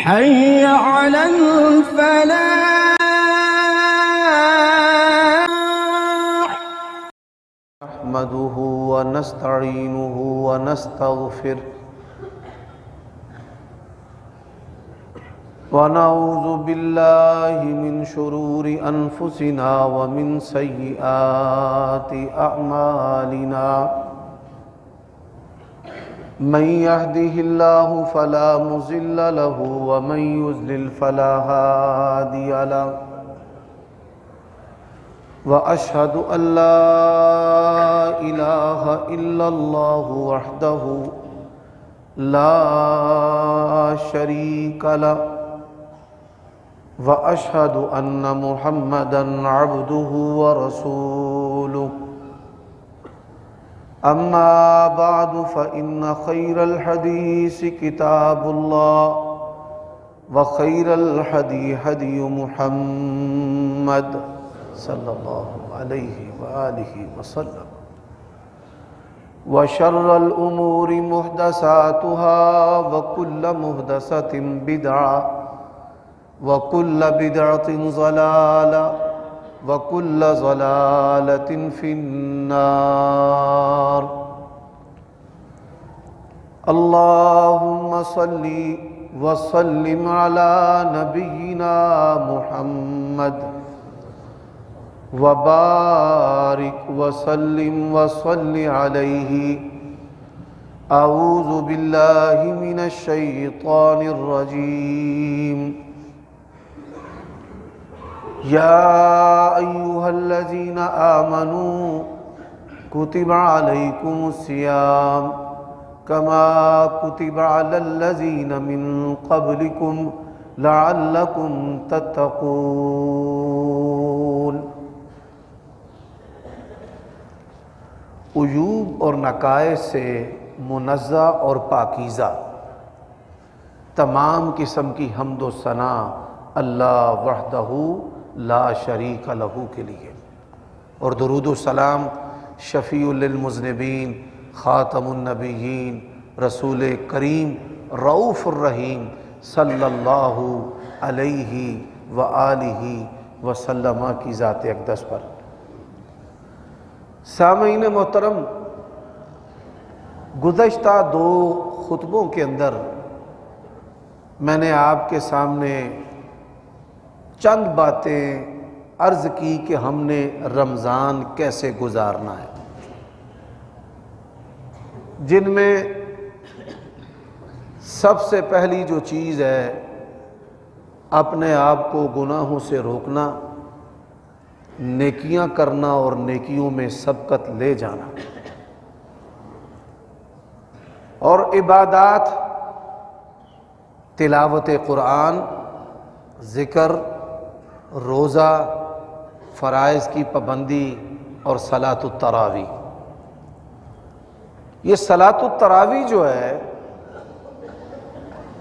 حي على الفلاح. نحمده ونستعينه ونستغفره ونعوذ بالله من شرور أنفسنا ومن سيئات أعمالنا من يهده الله فلا مضل له ومن يضلل فلا هادي له وأشهد أن لا إله إلا الله وحده لا شريك له وأشهد أن محمدًا عبده ورسوله أما بعد فإن خير الحديث كتاب الله وخير الهدي هدي محمد صلى الله عليه وآله وسلم وشر الأمور محدثاتها وكل محدثة بدعة وكل بدعة ضلالة وكل ضلالة في النار. اللهم صل وسلم على نبينا محمد وبارك وسلم وصل عليه. أعوذ بالله من الشيطان الرجيم. يا أيها الذين آمنوا كتب عليكم الصيام كما كتب على الذين من قبلكم لعلكم تتقون. عیوب اور نقائص سے منزہ اور پاکیزہ تمام قسم کی حمد و ثنا اللہ وحدہ لا شریک لہ کے لیے، اور درود و سلام شفیع للمذنبین خاتم النبیین رسول کریم رؤوف الرحیم صلی اللہ علیہ وآلہ وسلم کی ذات اقدس پر. سامعین محترم، گزشتہ 2 خطبوں کے اندر میں نے آپ کے سامنے چند باتیں عرض کی کہ ہم نے رمضان کیسے گزارنا ہے، جن میں سب سے پہلی جو چیز ہے اپنے آپ کو گناہوں سے روکنا، نیکیاں کرنا اور نیکیوں میں سبقت لے جانا، اور عبادات تلاوت قرآن، ذکر، روزہ، فرائض کی پابندی اور صلاۃ التراویح. یہ صلاۃ التراویح جو ہے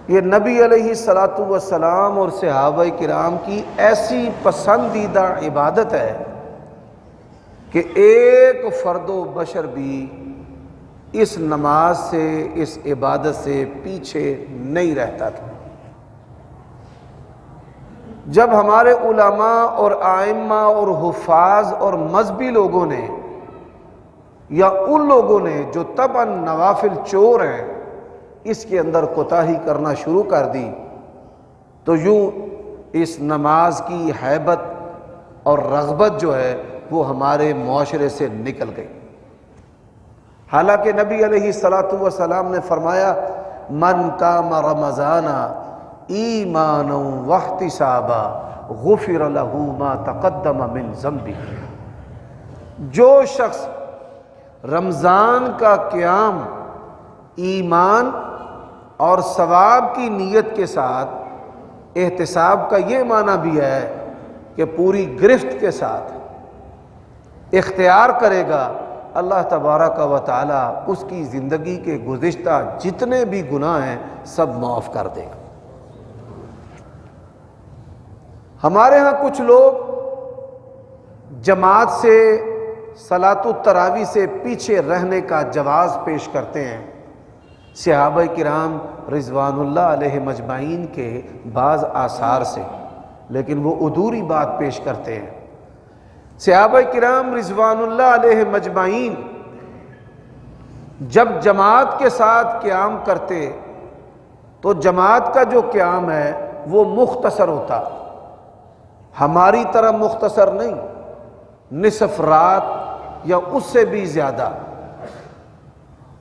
یہ نبی علیہ الصلاۃ والسلام اور صحابہ کرام کی ایسی پسندیدہ عبادت ہے کہ ایک فرد و بشر بھی اس نماز سے، اس عبادت سے پیچھے نہیں رہتا تھا. جب ہمارے علماء اور ائمہ اور حفاظ اور مذہبی لوگوں نے یا ان لوگوں نے جو طبعاً نوافل چور ہیں اس کے اندر کوتاہی کرنا شروع کر دی، تو یوں اس نماز کی ہیبت اور رغبت جو ہے وہ ہمارے معاشرے سے نکل گئی. حالانکہ نبی علیہ الصلاۃ والسلام نے فرمایا من قام رمضان ایمانا واحتسابا غفر له ما تقدم من ذنبه. جو شخص رمضان کا قیام ایمان اور ثواب کی نیت کے ساتھ، احتساب کا یہ معنی بھی ہے کہ پوری گرفت کے ساتھ اختیار کرے گا، اللہ تبارک و تعالی اس کی زندگی کے گزشتہ جتنے بھی گناہ ہیں سب معاف کر دے گا. ہمارے ہاں کچھ لوگ جماعت سے، صلاۃ التراویح سے پیچھے رہنے کا جواز پیش کرتے ہیں، صحابہ کرام رضوان اللہ علیہ مجمعین کے بعض آثار سے، لیکن وہ ادھوری بات پیش کرتے ہیں۔ صحابہ کرام رضوان اللہ علیہ مجمعین جب جماعت کے ساتھ قیام کرتے تو جماعت کا جو قیام ہے وہ مختصر ہوتا، ہماری طرح مختصر نہیں، نصف رات یا اس سے بھی زیادہ،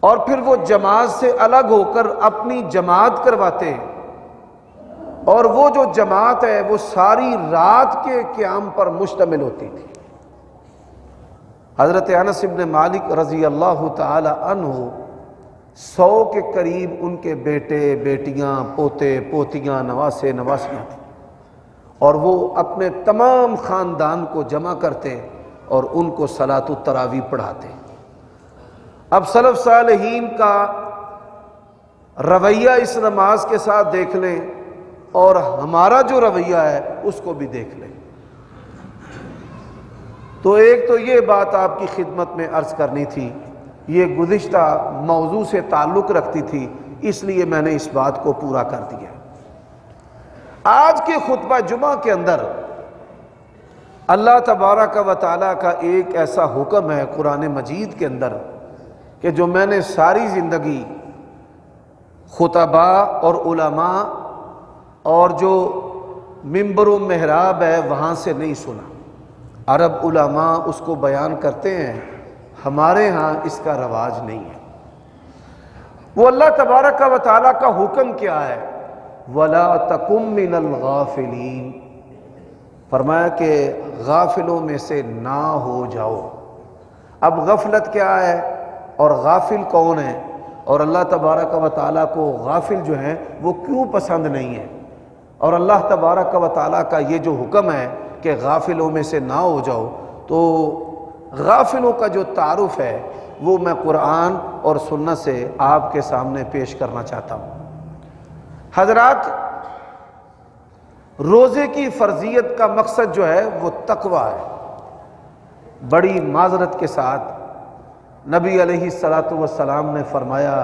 اور پھر وہ جماعت سے الگ ہو کر اپنی جماعت کرواتے، اور وہ جو جماعت ہے وہ ساری رات کے قیام پر مشتمل ہوتی تھی۔ حضرت انس بن مالک رضی اللہ تعالی عنہ 100 کے قریب ان کے بیٹے بیٹیاں پوتے پوتیاں نواسے نواسیاں تھیں، اور وہ اپنے تمام خاندان کو جمع کرتے اور ان کو صلاۃ التراویح پڑھاتے۔ اب سلف صالحین کا رویہ اس نماز کے ساتھ دیکھ لیں اور ہمارا جو رویہ ہے اس کو بھی دیکھ لیں۔ تو ایک تو یہ بات آپ کی خدمت میں عرض کرنی تھی، یہ گزشتہ موضوع سے تعلق رکھتی تھی، اس لیے میں نے اس بات کو پورا کر دیا۔ آج کے خطبہ جمعہ کے اندر اللہ تبارک و تعالیٰ کا ایک ایسا حکم ہے قرآن مجید کے اندر کہ جو میں نے ساری زندگی خطباء اور علماء اور جو منبر و محراب ہے وہاں سے نہیں سنا۔ عرب علماء اس کو بیان کرتے ہیں، ہمارے ہاں اس کا رواج نہیں ہے۔ وہ اللہ تبارک و تعالیٰ کا حکم کیا ہے؟ وَلَا تَكُن مِّنَ الْغَافِلِينَ، فرمایا کہ غافلوں میں سے نہ ہو جاؤ۔ اب غفلت کیا ہے اور غافل کون ہے، اور اللہ تبارک و تعالیٰ کو غافل جو ہیں وہ کیوں پسند نہیں ہے، اور اللہ تبارک و تعالیٰ کا یہ جو حکم ہے کہ غافلوں میں سے نہ ہو جاؤ، تو غافلوں کا جو تعارف ہے وہ میں قرآن اور سنت سے آپ کے سامنے پیش کرنا چاہتا ہوں۔ حضرات، روزے کی فرضیت کا مقصد جو ہے وہ تقویٰ ہے۔ بڑی معذرت کے ساتھ نبی علیہ الصلاۃ والسلام نے فرمایا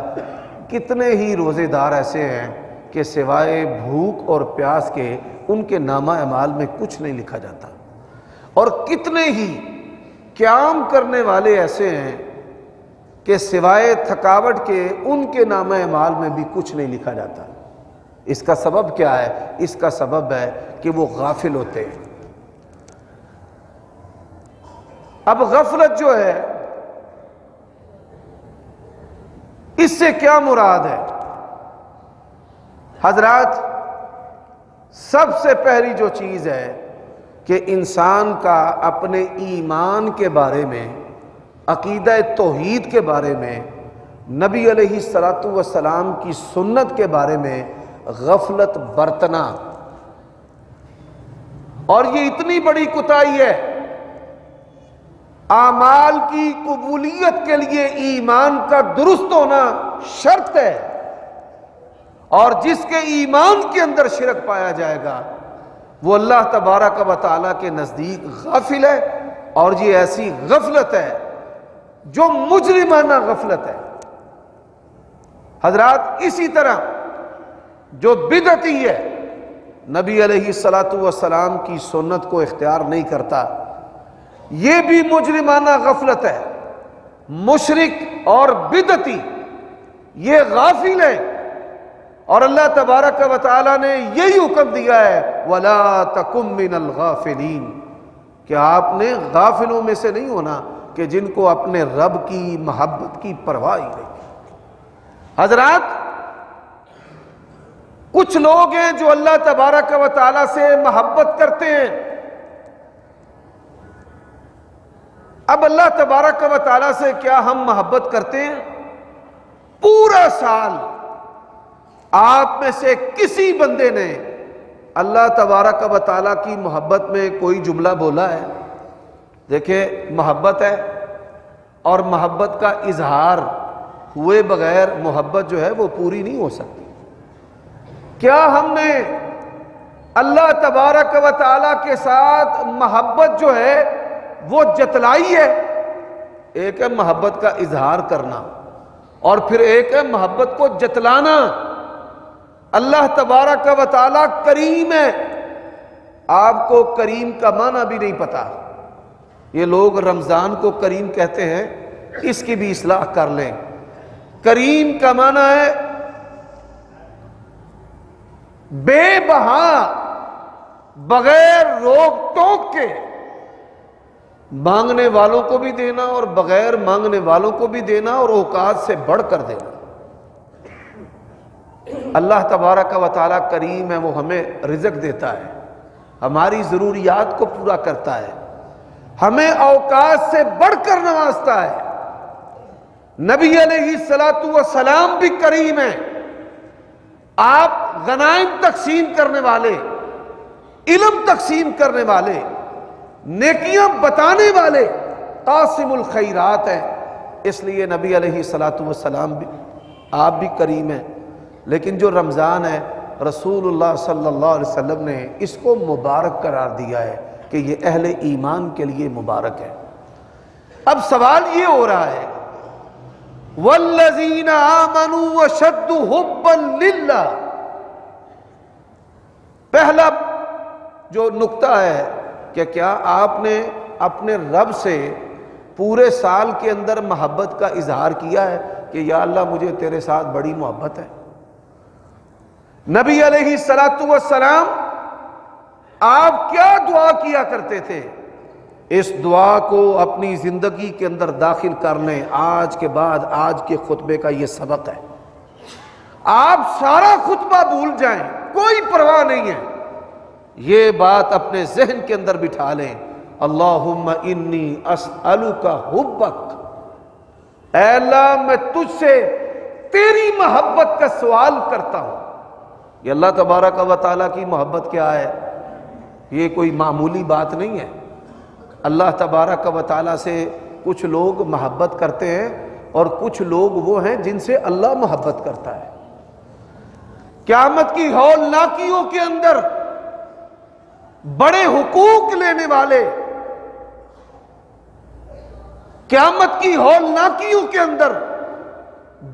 کتنے ہی روزے دار ایسے ہیں کہ سوائے بھوک اور پیاس کے ان کے نامہ اعمال میں کچھ نہیں لکھا جاتا، اور کتنے ہی قیام کرنے والے ایسے ہیں کہ سوائے تھکاوٹ کے ان کے نامہ اعمال میں بھی کچھ نہیں لکھا جاتا۔ اس کا سبب کیا ہے؟ اس کا سبب ہے کہ وہ غافل ہوتے ہیں۔ اب غفلت جو ہے اس سے کیا مراد ہے؟ حضرات، سب سے پہلی جو چیز ہے کہ انسان کا اپنے ایمان کے بارے میں، عقیدہ توحید کے بارے میں، نبی علیہ الصلاۃ والسلام کی سنت کے بارے میں غفلت برتنا، اور یہ اتنی بڑی کوتاہی ہے۔ اعمال کی قبولیت کے لیے ایمان کا درست ہونا شرط ہے، اور جس کے ایمان کے اندر شرک پایا جائے گا وہ اللہ تبارک و تعالیٰ کے نزدیک غافل ہے، اور یہ ایسی غفلت ہے جو مجرمانہ غفلت ہے۔ حضرات، اسی طرح جو بدعتی ہے، نبی علیہ الصلاۃ والسلام کی سنت کو اختیار نہیں کرتا، یہ بھی مجرمانہ غفلت ہے۔ مشرک اور بدعتی یہ غافل ہے، اور اللہ تبارک و تعالیٰ نے یہی حکم دیا ہے وَلَا تَكُن مِّنَ الْغَافِلِينَ، کہ آپ نے غافلوں میں سے نہیں ہونا کہ جن کو اپنے رب کی محبت کی پرواہ ہی نہیں۔ حضرات، کچھ لوگ ہیں جو اللہ تبارک و تعالیٰ سے محبت کرتے ہیں۔ اب اللہ تبارک و تعالیٰ سے کیا ہم محبت کرتے ہیں؟ پورا سال آپ میں سے کسی بندے نے اللہ تبارک و تعالیٰ کی محبت میں کوئی جملہ بولا ہے؟ دیکھیں، محبت ہے، اور محبت کا اظہار ہوئے بغیر محبت جو ہے وہ پوری نہیں ہو سکتی۔ کیا ہم نے اللہ تبارک و تعالیٰ کے ساتھ محبت جو ہے وہ جتلائی ہے؟ ایک ہے محبت کا اظہار کرنا، اور پھر ایک ہے محبت کو جتلانا۔ اللہ تبارک و تعالی کریم ہے، آپ کو کریم کا معنی بھی نہیں پتا۔ یہ لوگ رمضان کو کریم کہتے ہیں، اس کی بھی اصلاح کر لیں۔ کریم کا معنی ہے بے بہا، بغیر روک ٹوک کے مانگنے والوں کو بھی دینا اور بغیر مانگنے والوں کو بھی دینا، اور اوقات سے بڑھ کر دینا۔ اللہ تبارک و تعالیٰ کریم ہے، وہ ہمیں رزق دیتا ہے، ہماری ضروریات کو پورا کرتا ہے، ہمیں اوقات سے بڑھ کر نوازتا ہے۔ نبی علیہ الصلوۃ والسلام بھی کریم ہیں۔ آپ غنائم تقسیم کرنے والے، علم تقسیم کرنے والے، نیکیاں بتانے والے، قاسم الخیرات ہیں۔ اس لیے نبی علیہ الصلوۃ والسلام بھی، آپ بھی کریم ہیں۔ لیکن جو رمضان ہے، رسول اللہ صلی اللہ علیہ وسلم نے اس کو مبارک قرار دیا ہے کہ یہ اہل ایمان کے لیے مبارک ہے۔ اب سوال یہ ہو رہا ہے، وَالَّذِينَ آمَنُوا وَشَدُّ حُبًّا لِلَّهِ، پہلا جو نقطہ ہے کہ کیا آپ نے اپنے رب سے پورے سال کے اندر محبت کا اظہار کیا ہے کہ یا اللہ مجھے تیرے ساتھ بڑی محبت ہے؟ نبی علیہ الصلوۃ والسلام آپ کیا دعا کیا کرتے تھے؟ اس دعا کو اپنی زندگی کے اندر داخل کر لیں۔ آج کے بعد آج کے خطبے کا یہ سبق ہے۔ آپ سارا خطبہ بھول جائیں، کوئی پرواہ نہیں ہے، یہ بات اپنے ذہن کے اندر بٹھا لیں۔ اللہم انی اسألک حبک، اے اللہ میں تجھ سے تیری محبت کا سوال کرتا ہوں۔ یہ اللہ تبارک و تعالیٰ کی محبت کیا ہے؟ یہ کوئی معمولی بات نہیں ہے۔ اللہ تبارک و تعالیٰ سے کچھ لوگ محبت کرتے ہیں اور کچھ لوگ وہ ہیں جن سے اللہ محبت کرتا ہے۔ قیامت کی ہولناکیوں کے اندر بڑے حقوق لینے والے، قیامت کی ہولناکیوں کے اندر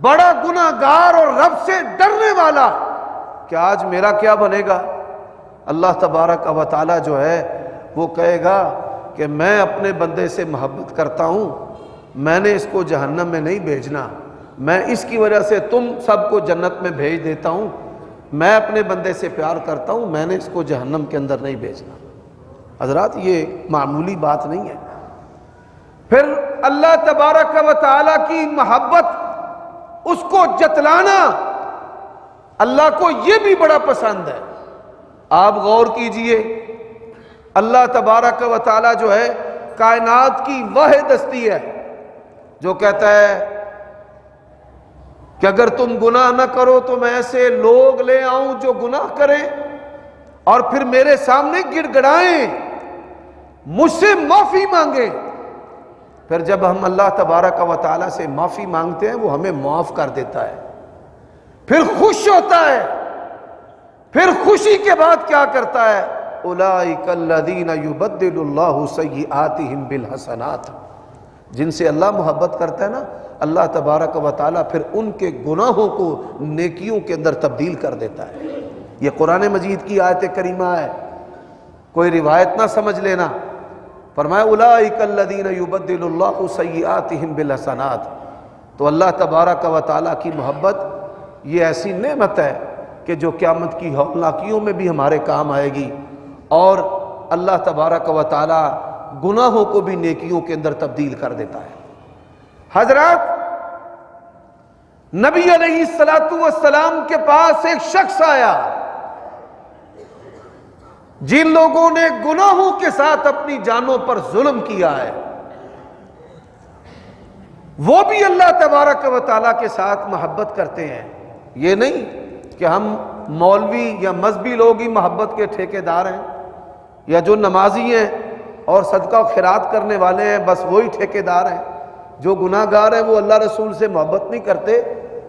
بڑا گناہگار اور رب سے ڈرنے والا، کہ آج میرا کیا بنے گا؟ اللہ تبارک و تعالیٰ جو ہے وہ کہے گا کہ میں اپنے بندے سے محبت کرتا ہوں، میں نے اس کو جہنم میں نہیں بھیجنا، میں اس کی وجہ سے تم سب کو جنت میں بھیج دیتا ہوں، میں اپنے بندے سے پیار کرتا ہوں، میں نے اس کو جہنم کے اندر نہیں بھیجنا۔ حضرات یہ معمولی بات نہیں ہے۔ پھر اللہ تبارک و تعالیٰ کی محبت، اس کو جتلانا، اللہ کو یہ بھی بڑا پسند ہے۔ آپ غور کیجئے، اللہ تبارک و تعالیٰ جو ہے کائنات کی واحد ہستی ہے جو کہتا ہے کہ اگر تم گناہ نہ کرو تو میں ایسے لوگ لے آؤں جو گناہ کریں اور پھر میرے سامنے گڑ گڑائیں، مجھ سے معافی مانگیں۔ پھر جب ہم اللہ تبارک و تعالیٰ سے معافی مانگتے ہیں وہ ہمیں معاف کر دیتا ہے، پھر خوش ہوتا ہے، پھر خوشی کے بعد کیا کرتا ہے؟ اولئک الذین یبدل اللہ سیئاتہم بالحسنات، جن سے اللہ محبت کرتا ہے نا، اللہ تبارک و تعالیٰ پھر ان کے گناہوں کو نیکیوں کے اندر تبدیل کر دیتا ہے۔ یہ قرآن مجید کی آیت کریمہ ہے، کوئی روایت نہ سمجھ لینا۔ فرمایا اولئک الذین یبدل اللہ سیئاتہم بالحسنات۔ تو اللہ تبارک و تعالیٰ کی محبت یہ ایسی نعمت ہے کہ جو قیامت کی ہولناکیوں میں بھی ہمارے کام آئے گی، اور اللہ تبارک و تعالیٰ گناہوں کو بھی نیکیوں کے اندر تبدیل کر دیتا ہے۔ حضرات، نبی علیہ الصلوۃ والسلام کے پاس ایک شخص آیا، جن لوگوں نے گناہوں کے ساتھ اپنی جانوں پر ظلم کیا ہے، وہ بھی اللہ تبارک و تعالیٰ کے ساتھ محبت کرتے ہیں۔ یہ نہیں کہ ہم مولوی یا مذہبی لوگ ہی محبت کے ٹھیکیدار ہیں، یا جو نمازی ہیں اور صدقہ و خیرات کرنے والے ہیں بس وہی ٹھیکیدار ہیں، جو گناہ گار ہیں وہ اللہ رسول سے محبت نہیں کرتے۔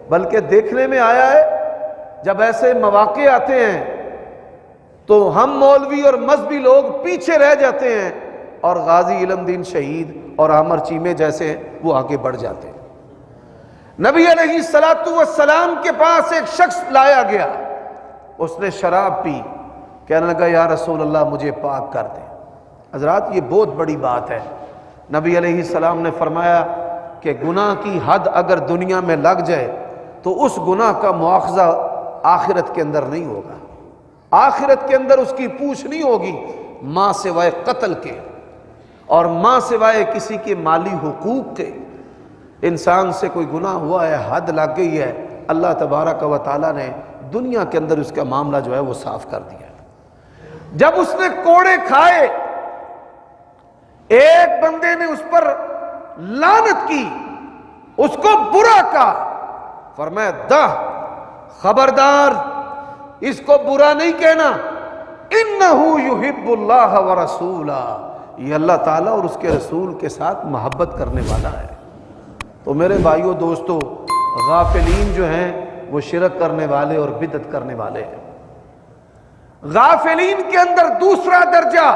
بلکہ دیکھنے میں آیا ہے جب ایسے مواقع آتے ہیں تو ہم مولوی اور مذہبی لوگ پیچھے رہ جاتے ہیں، اور غازی علم دین شہید اور عامر چیمے جیسے وہ آگے بڑھ جاتے ہیں۔ نبی علیہ الصلوۃ والسلام کے پاس ایک شخص لایا گیا، اس نے شراب پی، کہنے لگا یا رسول اللہ مجھے پاک کر دیں۔ حضرات یہ بہت بڑی بات ہے۔ نبی علیہ السلام نے فرمایا کہ گناہ کی حد اگر دنیا میں لگ جائے تو اس گناہ کا مواخذہ آخرت کے اندر نہیں ہوگا، آخرت کے اندر اس کی پوچھ نہیں ہوگی ماں سوائے قتل کے اور ماں سوائے کسی کے مالی حقوق کے۔ انسان سے کوئی گناہ ہوا ہے، حد لگ گئی ہے، اللہ تبارک و تعالیٰ نے دنیا کے اندر اس کا معاملہ جو ہے وہ صاف کر دیا۔ جب اس نے کوڑے کھائے، ایک بندے نے اس پر لعنت کی، اس کو برا کہا، فرمایا دہ خبردار اس کو برا نہیں کہنا، انہو یحب اللہ ورسولہ، یہ اللہ تعالیٰ اور اس کے رسول کے ساتھ محبت کرنے والا ہے۔ تو میرے بھائیوں دوستو، غافلین جو ہیں وہ شرک کرنے والے اور بدعت کرنے والے ہیں۔ غافلین کے اندر دوسرا درجہ،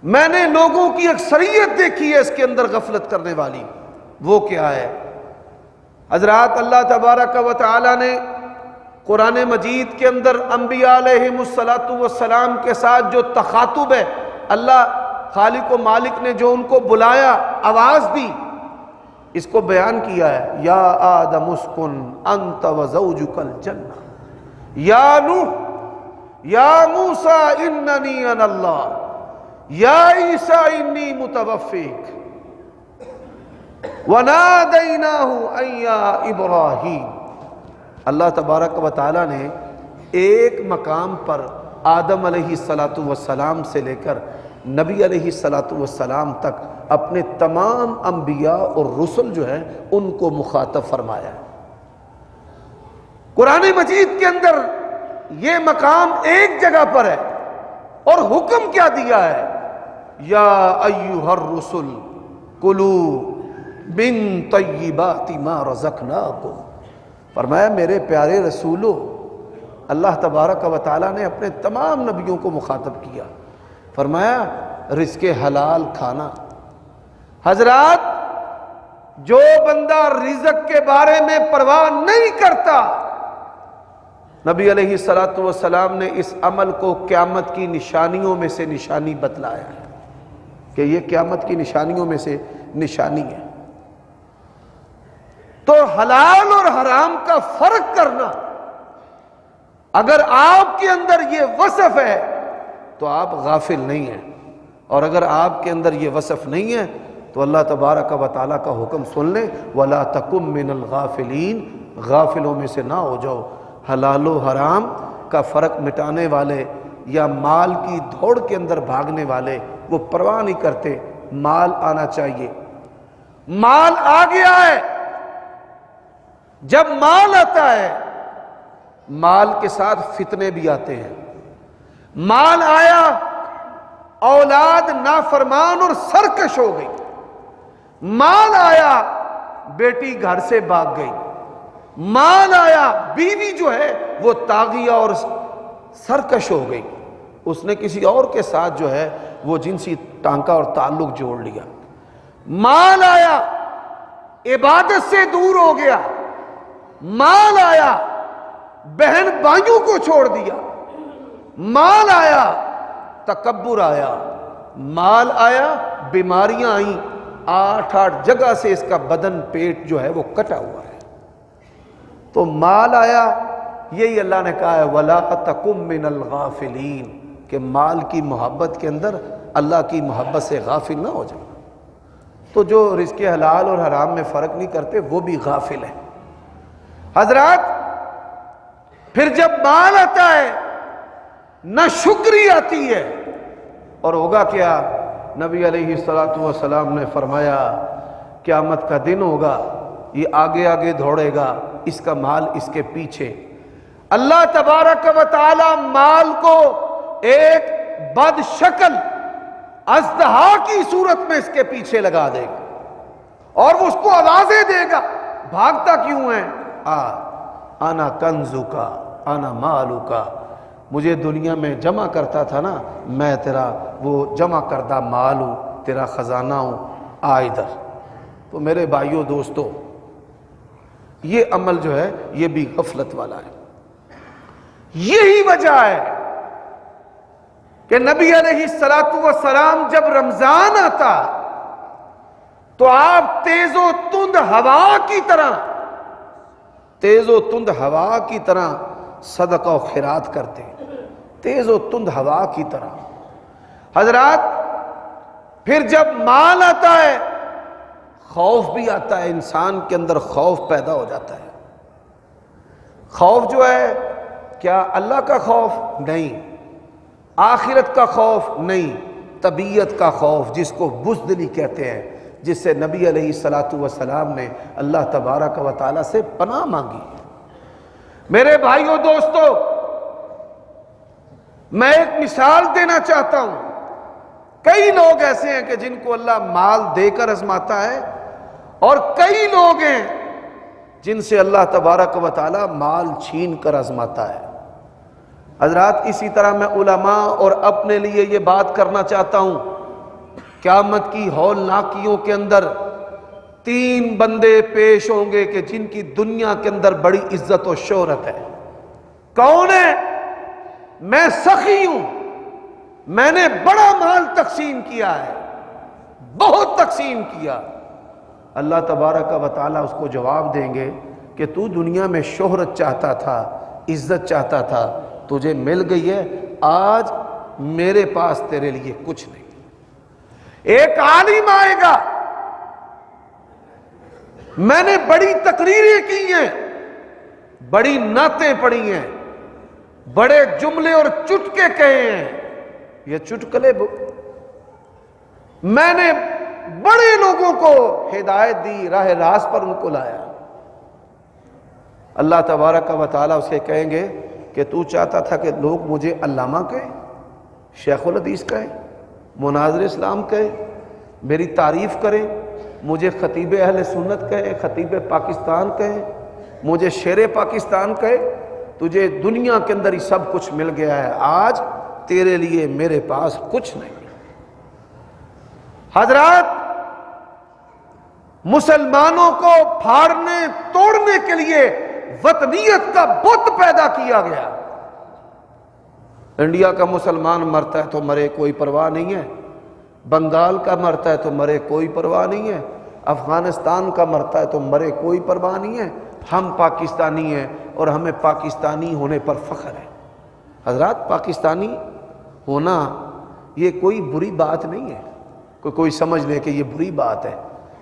میں نے لوگوں کی اکثریت دیکھی ہے اس کے اندر غفلت کرنے والی، وہ کیا ہے؟ حضرات اللہ تبارک و تعالی نے قرآن مجید کے اندر انبیاء علیہم السلام کے ساتھ جو تخاطب ہے، اللہ خالق و مالک نے جو ان کو بلایا، آواز دی، اس کو بیان کیا ہے۔ یا آدم اسکن انت وزوجک الجنہ، یا نوح، یا موسیٰ اننی انا اللہ، یا عیسیٰ انی متوفیک، وَنَادَيْنَاهُ أَن يَا إِبْرَاهِيمُ۔ اللہ تبارک و تعالیٰ نے ایک مقام پر آدم علیہ السلام سے لے کر نبی علیہ السلام تک اپنے تمام انبیاء اور رسل جو ہیں ان کو مخاطب فرمایا ہے۔ قرآن مجید کے اندر یہ مقام ایک جگہ پر ہے، اور حکم کیا دیا ہے؟ یا ایھا الرسل کلوا من طیبات ما رزقناکم، فرمایا میرے پیارے رسولو، اللہ تبارک و تعالیٰ نے اپنے تمام نبیوں کو مخاطب کیا، فرمایا رزق حلال کھانا۔ حضرات جو بندہ رزق کے بارے میں پرواہ نہیں کرتا، نبی علیہ السلام نے اس عمل کو قیامت کی نشانیوں میں سے نشانی بتلایا ہے کہ یہ قیامت کی نشانیوں میں سے نشانی ہے۔ تو حلال اور حرام کا فرق کرنا، اگر آپ کے اندر یہ وصف ہے تو آپ غافل نہیں ہیں، اور اگر آپ کے اندر یہ وصف نہیں ہے تو اللہ تبارک و تعالیٰ کا حکم سن لیں، وَلَا تَكُن مِّنَ الْغَافِلِينَ، غافلوں میں سے نہ ہو جاؤ۔ حلال و حرام کا فرق مٹانے والے یا مال کی دوڑ کے اندر بھاگنے والے وہ پرواہ نہیں کرتے، مال آنا چاہیے، مال آ گیا ہے۔ جب مال آتا ہے، مال کے ساتھ فتنے بھی آتے ہیں۔ مال آیا، اولاد نافرمان اور سرکش ہو گئی۔ مال آیا، بیٹی گھر سے بھاگ گئی۔ مال آیا، بیوی جو ہے وہ طاغیہ اور سرکش ہو گئی، اس نے کسی اور کے ساتھ جو ہے وہ جنسی ٹانکا اور تعلق جوڑ لیا۔ مال آیا، عبادت سے دور ہو گیا۔ مال آیا، بہن بھائیوں کو چھوڑ دیا۔ مال آیا، تکبر آیا۔ مال آیا، بیماریاں آئیں، 8 جگہ سے اس کا بدن پیٹ جو ہے وہ کٹا ہوا ہے۔ تو مال آیا، یہی اللہ نے کہا ہے وَلَا تَكُن مِّنَ الْغَافِلِينَ، کہ مال کی محبت کے اندر اللہ کی محبت سے غافل نہ ہو جائے۔ تو جو رزق حلال اور حرام میں فرق نہیں کرتے وہ بھی غافل ہیں۔ حضرات پھر جب مال آتا ہے، نہ شکری آتی ہے، اور ہوگا کیا؟ نبی علیہ السلام نے فرمایا قیامت کا دن ہوگا، یہ آگے آگے دوڑے گا، اس کا مال اس کے پیچھے۔ اللہ تبارک و تعالی مال کو ایک بد شکل اژدہا کی صورت میں اس کے پیچھے لگا دے گا، اور وہ اس کو آوازیں دے گا، بھاگتا کیوں ہے؟ انا کنزکا انا مالکا، مجھے دنیا میں جمع کرتا تھا نا، میں تیرا وہ جمع کردہ مال ہوں، تیرا خزانہ ہوں، آ ادھر۔ تو میرے بھائیوں دوستو، یہ عمل جو ہے یہ بھی غفلت والا ہے۔ یہی وجہ ہے کہ نبی علیہ الصلوۃ والسلام جب رمضان آتا تو آپ تیز و تند ہوا کی طرح صدقہ و خیرات کرتے، تیز و تند ہوا کی طرح۔ حضرات پھر جب مال آتا ہے خوف بھی آتا ہے، انسان کے اندر خوف پیدا ہو جاتا ہے۔ خوف جو ہے کیا اللہ کا خوف؟ نہیں، آخرت کا خوف نہیں، طبیعت کا خوف جس کو بزدلی کہتے ہیں، جس سے نبی علیہ الصلوۃ والسلام نے اللہ تبارک و تعالیٰ سے پناہ مانگی۔ میرے بھائیوں دوستو، میں ایک مثال دینا چاہتا ہوں۔ کئی لوگ ایسے ہیں کہ جن کو اللہ مال دے کر آزماتا ہے، اور کئی لوگ ہیں جن سے اللہ تبارک و تعالیٰ مال چھین کر آزماتا ہے۔ حضرات اسی طرح میں علماء اور اپنے لیے یہ بات کرنا چاہتا ہوں، قیامت کی ہولناکیوں کے اندر 3 بندے پیش ہوں گے کہ جن کی دنیا کے اندر بڑی عزت و شہرت ہے۔ کون ہے؟ میں سخی ہوں، میں نے بڑا مال تقسیم کیا ہے، بہت تقسیم کیا۔ اللہ تبارک و تعالیٰ اس کو جواب دیں گے کہ تو دنیا میں شہرت چاہتا تھا، عزت چاہتا تھا، تجھے مل گئی ہے، آج میرے پاس تیرے لیے کچھ نہیں۔ ایک عالم آئے گا، میں نے بڑی تقریریں کی ہیں، بڑی نعتیں پڑھی ہیں، بڑے جملے اور چٹکے کہے ہیں، یہ چٹکلے میں نے بڑے لوگوں کو ہدایت دی، راہ راست پر ان کو لایا۔ اللہ تبارک و تعالیٰ اسے کہیں گے کہ تو چاہتا تھا کہ لوگ مجھے علامہ کہیں، شیخ الحدیث کہیں، مناظر اسلام کہیں، میری تعریف کریں، مجھے خطیب اہل سنت کہیں، خطیب پاکستان کہیں، مجھے شیر پاکستان کہیں، تجھے دنیا کے اندر ہی سب کچھ مل گیا ہے، آج تیرے لیے میرے پاس کچھ نہیں۔ حضرات مسلمانوں کو پھاڑنے توڑنے کے لیے وطنیت کا بت پیدا کیا گیا۔ انڈیا کا مسلمان مرتا ہے تو مرے کوئی پرواہ نہیں ہے، بنگال کا مرتا ہے تو مرے کوئی پرواہ نہیں ہے، افغانستان کا مرتا ہے تو مرے کوئی پرواہ نہیں ہے، ہم پاکستانی ہیں اور ہمیں پاکستانی ہونے پر فخر ہے۔ حضرات پاکستانی ہونا یہ کوئی بری بات نہیں ہے، کوئی سمجھ لے کہ یہ بری بات ہے،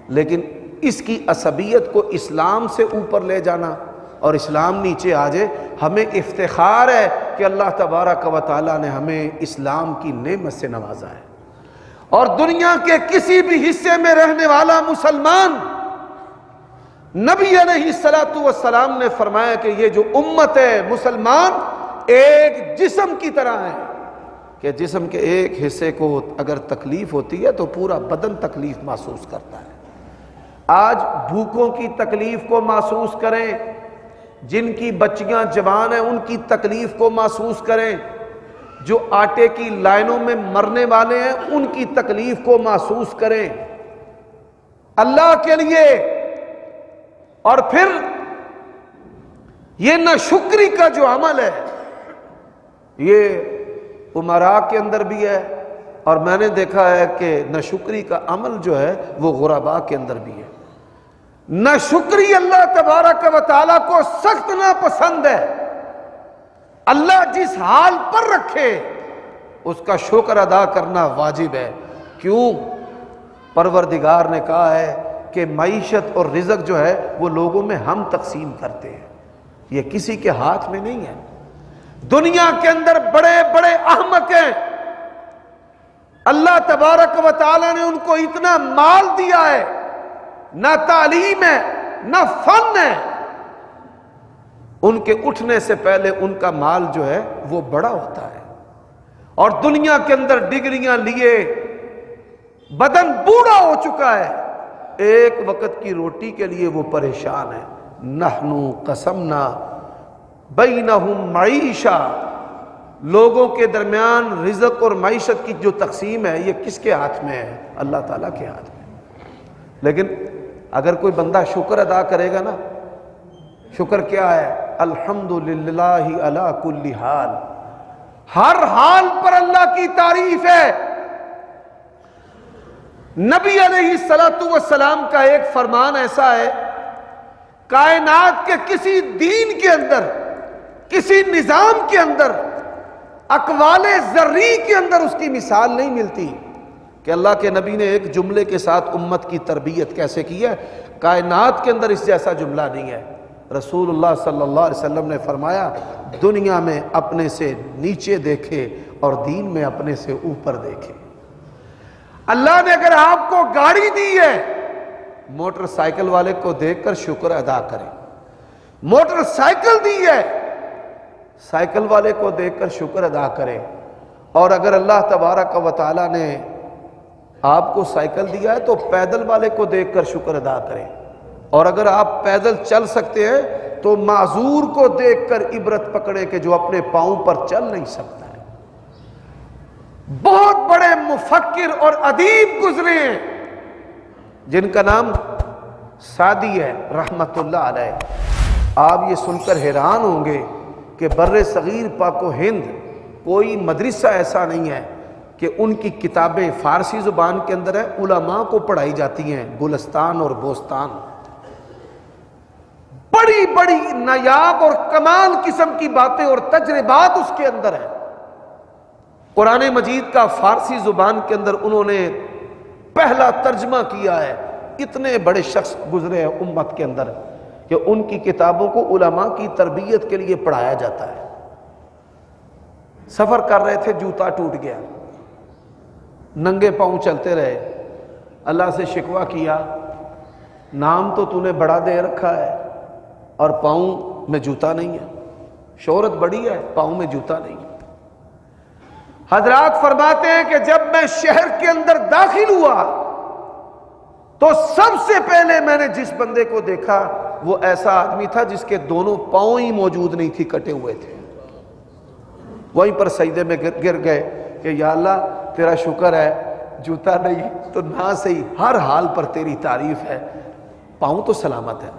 لیکن اس کی عصبیت کو اسلام سے اوپر لے جانا اور اسلام نیچے آ جائے، ہمیں افتخار ہے کہ اللہ تبارک و تعالیٰ نے ہمیں اسلام کی نعمت سے نوازا ہے۔ اور دنیا کے کسی بھی حصے میں رہنے والا مسلمان، نبی علیہ الصلوۃ والسلام نے فرمایا کہ یہ جو امت ہے مسلمان ایک جسم کی طرح ہے، کہ جسم کے ایک حصے کو اگر تکلیف ہوتی ہے تو پورا بدن تکلیف محسوس کرتا ہے۔ آج بھوکوں کی تکلیف کو محسوس کریں، جن کی بچیاں جوان ہیں ان کی تکلیف کو محسوس کریں، جو آٹے کی لائنوں میں مرنے والے ہیں ان کی تکلیف کو محسوس کریں اللہ کے لیے۔ اور پھر یہ ناشکری کا جو عمل ہے یہ امراء کے اندر بھی ہے، اور میں نے دیکھا ہے کہ ناشکری کا عمل جو ہے وہ غرباء کے اندر بھی ہے۔ ناشکری اللہ تبارک و تعالیٰ کو سخت ناپسند ہے۔ اللہ جس حال پر رکھے اس کا شکر ادا کرنا واجب ہے۔ کیوں؟ پروردگار نے کہا ہے کہ معیشت اور رزق جو ہے وہ لوگوں میں ہم تقسیم کرتے ہیں، یہ کسی کے ہاتھ میں نہیں ہے۔ دنیا کے اندر بڑے بڑے احمق ہیں، اللہ تبارک و تعالیٰ نے ان کو اتنا مال دیا ہے، نہ تعلیم ہے نہ فن ہے، ان کے اٹھنے سے پہلے ان کا مال جو ہے وہ بڑا ہوتا ہے، اور دنیا کے اندر ڈگریاں لیے بدن بوڑھا ہو چکا ہے، ایک وقت کی روٹی کے لیے وہ پریشان ہے۔ نحنو قسمنا بینہم معیشہ، لوگوں کے درمیان رزق اور معیشت کی جو تقسیم ہے یہ کس کے ہاتھ میں ہے؟ اللہ تعالیٰ کے ہاتھ میں۔ لیکن اگر کوئی بندہ شکر ادا کرے گا نا شکر کیا ہے؟ الحمدللہ علی کل حال، ہر حال پر اللہ کی تعریف ہے۔ نبی علیہ الصلوۃ والسلام کا ایک فرمان ایسا ہے، کائنات کے کسی دین کے اندر، کسی نظام کے اندر، اقوال ذری کے اندر اس کی مثال نہیں ملتی کہ اللہ کے نبی نے ایک جملے کے ساتھ امت کی تربیت کیسے کی ہے۔ کائنات کے اندر اس جیسا جملہ نہیں ہے۔ رسول اللہ صلی اللہ علیہ وسلم نے فرمایا، دنیا میں اپنے سے نیچے دیکھے اور دین میں اپنے سے اوپر دیکھے۔ اللہ نے اگر آپ کو گاڑی دی ہے، موٹر سائیکل والے کو دیکھ کر شکر ادا کریں۔ موٹر سائیکل دی ہے، سائیکل والے کو دیکھ کر شکر ادا کریں۔ اور اگر اللہ تبارک و تعالی نے آپ کو سائیکل دیا ہے تو پیدل والے کو دیکھ کر شکر ادا کریں۔ اور اگر آپ پیدل چل سکتے ہیں تو معذور کو دیکھ کر عبرت پکڑے کہ جو اپنے پاؤں پر چل نہیں سکتا ہے۔ بہت بڑے مفکر اور ادیب گزرے ہیں جن کا نام سعدی ہے رحمت اللہ علیہ۔ آپ یہ سن کر حیران ہوں گے کہ بر صغیر پاک و ہند کوئی مدرسہ ایسا نہیں ہے کہ ان کی کتابیں فارسی زبان کے اندر ہیں، علماء کو پڑھائی جاتی ہیں، گلستان اور بوستان۔ بڑی بڑی نایاب اور کمال قسم کی باتیں اور تجربات اس کے اندر ہیں۔ قرآن مجید کا فارسی زبان کے اندر انہوں نے پہلا ترجمہ کیا ہے۔ اتنے بڑے شخص گزرے ہیں امت کے اندر کہ ان کی کتابوں کو علماء کی تربیت کے لیے پڑھایا جاتا ہے۔ سفر کر رہے تھے، جوتا ٹوٹ گیا، ننگے پاؤں چلتے رہے، اللہ سے شکوہ کیا، نام تو نے بڑا دے رکھا ہے اور پاؤں میں جوتا نہیں ہے، شہرت بڑی ہے، پاؤں میں جوتا نہیں ہے۔ حضرات فرماتے ہیں کہ جب میں شہر کے اندر داخل ہوا تو سب سے پہلے میں نے جس بندے کو دیکھا وہ ایسا آدمی تھا جس کے دونوں پاؤں ہی موجود نہیں تھی، کٹے ہوئے تھے۔ وہیں پر سجدے میں گر گئے کہ یا اللہ تیرا شکر ہے، جوتا نہیں تو نہ صحیح، ہر حال پر تیری تعریف ہے، پاؤں تو سلامت ہے۔